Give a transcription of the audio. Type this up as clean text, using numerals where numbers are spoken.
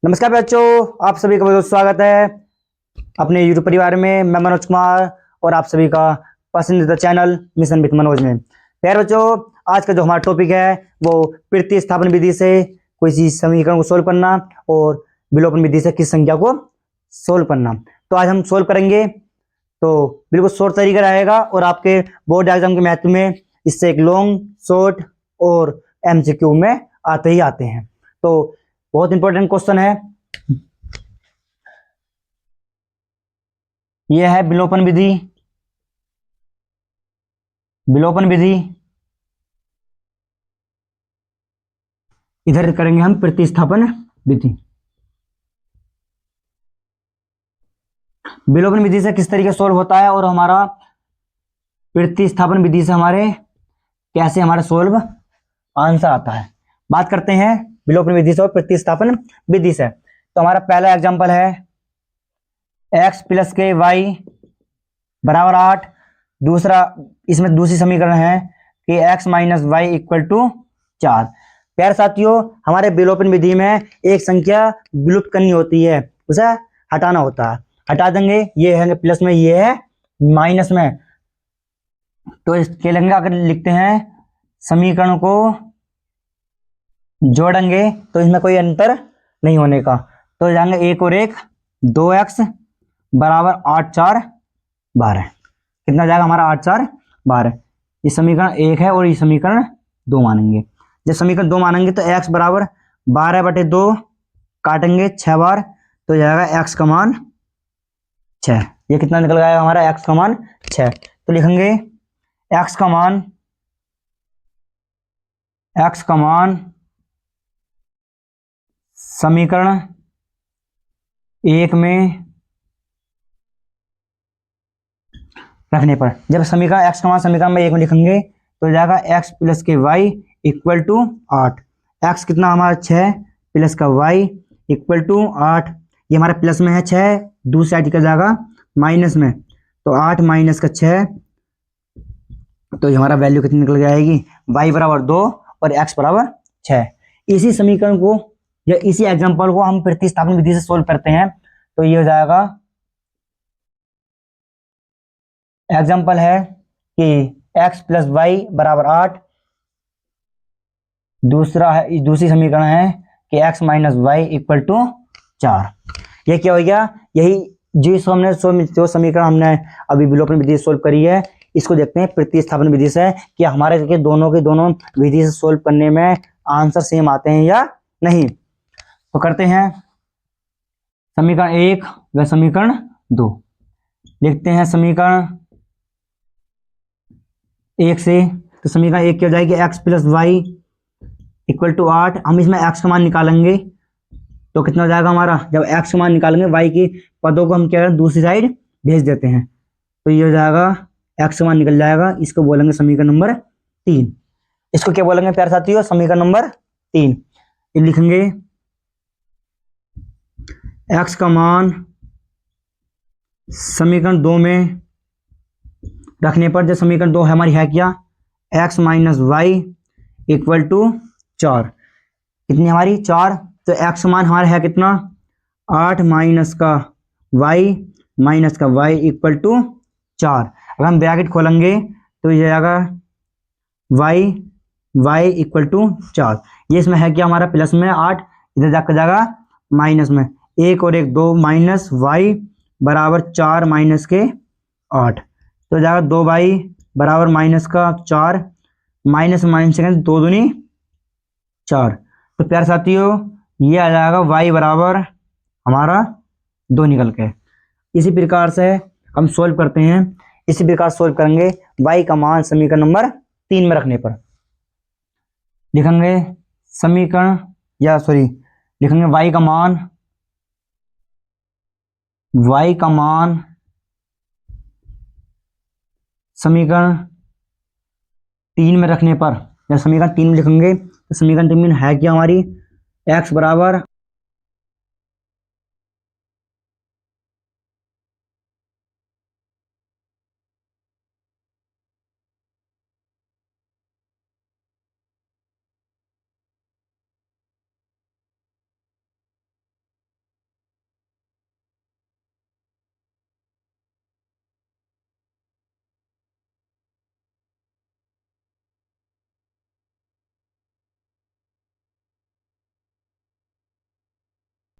नमस्कार बच्चों, आप सभी का बहुत बहुत स्वागत है अपने YouTube परिवार में। मैं मनोज कुमार और आप सभी का पसंदीदा चैनल मिशन विद मनोज में। प्यारे बच्चों, आज का जो हमारा टॉपिक है वो प्रतिस्थापन विधि से कोई चीज समीकरण को सोल्व करना और विलोपन विधि से किस संख्या को सोल्व करना। तो आज हम सोल्व करेंगे, तो बिल्कुल शॉर्ट तरीका रहेगा और आपके बोर्ड एग्जाम के मैथ में इससे एक लॉन्ग, शॉर्ट और MCQ में आते ही आते हैं। तो बहुत इंपॉर्टेंट क्वेश्चन है। यह है विलोपन विधि। विलोपन विधि इधर करेंगे हम प्रतिस्थापन विधि। विलोपन विधि से किस तरीके सोल्व होता है और हमारा प्रतिस्थापन विधि से हमारे कैसे हमारा सोल्व आंसर आता है। बात करते हैं विलोपन विधि से और प्रतिस्थापन विधि से। तो हमारा पहला एग्जांपल है x प्लस के वाई बराबर 8। दूसरा, इसमें दूसरी समीकरण है कि x minus y equal to 4। प्यारे साथियों, हमारे विलोपन विधि में एक संख्या विलुप्त करनी होती है, उसे हटाना होता है। हटा देंगे, ये है प्लस में, ये है माइनस में। तो इसके लिए अगर लिखते हैं समीकरण को जोड़ेंगे तो इसमें कोई अंतर नहीं होने का। तो जाएंगे 1 और 1 2x बराबर 8 4 12। कितना जाएगा हमारा 8 4 12। ये समीकरण 1 है और ये समीकरण 2 मानेंगे। जब समीकरण 2 मानेंगे तो x बराबर 12/2 काटेंगे 6 बार, तो जाएगा x का मान 6। ये कितना निकल गया हमारा x का मान 6। तो लिखेंगे x का मान समीकरण 1 में रखने पर, जब समीकरण x का मान समीकरण में 1 में लिखेंगे तो जाएगा x प्लस के वाई इक्वल टू 8। x कितना हमारा 6 प्लस का y इक्वल टू 8। ये हमारा प्लस में है 6, दूसरी साइड का जाएगा माइनस में, तो 8 माइनस का 6, तो ये हमारा वैल्यू कितनी निकल जाएगी y बराबर 2 और x बराबर 6। इसी समीकरण को या इसी एग्जांपल को हम प्रतिस्थापन विधि से सोल्व करते हैं। तो ये हो जाएगा, एग्जांपल है कि x प्लस वाई बराबर 8। दूसरी समीकरण है कि x minus y equal to 4। ये क्या हो गया, यही जो समीकरण हमने अभी विलोपन विधि से सोल्व करी है, इसको देखते हैं प्रतिस्थापन विधि से कि हमारे के दोनों विधि से सोल्व करने में आंसर सेम आते हैं या नहीं। तो करते हैं समीकरण 1 व समीकरण 2। लिखते हैं समीकरण 1 से। तो समीकरण 1 क्या हो जाएगी, x plus y equal to 8। हम इसमें x का मान निकालेंगे तो कितना हो जाएगा हमारा, जब x का मान निकालेंगे y की पदों को हम क्या करें दूसरी साइड भेज देते हैं, तो ये हो जाएगा x का मान निकल जाएगा। इसको बोलेंगे समीकरण नंबर 3। इसको क्या बोलेंगे प्यारे साथियों, समीकरण नंबर 3। ये लिखेंगे x का मान समीकरण 2 में रखने पर, जब समीकरण 2 हमारी है क्या, x minus y equal to 4। कितनी हमारी 4, तो x मान हमारा है कितना 8 माइनस का y इक्वल टू 4। अगर हम ब्रैकेट खोलेंगे तो ये आएगा y इक्वल टू 4। ये इसमें है क्या हमारा प्लस में 8, इधर जाकर जाएगा माइनस में, 1 और 1 2 माइनस y बराबर 4 माइनस के 8, तो जाएगा 2y बराबर माइनस का 4, माइनस माइनस से 2 दूनी 4। तो प्यारे साथियों, ये आ जाएगा y बराबर हमारा 2 निकल के। इसी प्रकार से हम सोल्व करते हैं। इसी प्रकार सोल्व करेंगे y का मान समीकरण नंबर 3 में रखने पर। लिखेंगे लिखेंगे y का मान समीकरण 3 में रखने पर। जब समीकरण 3 में लिखेंगे तो समीकरण 3 में है क्या हमारी x बराबर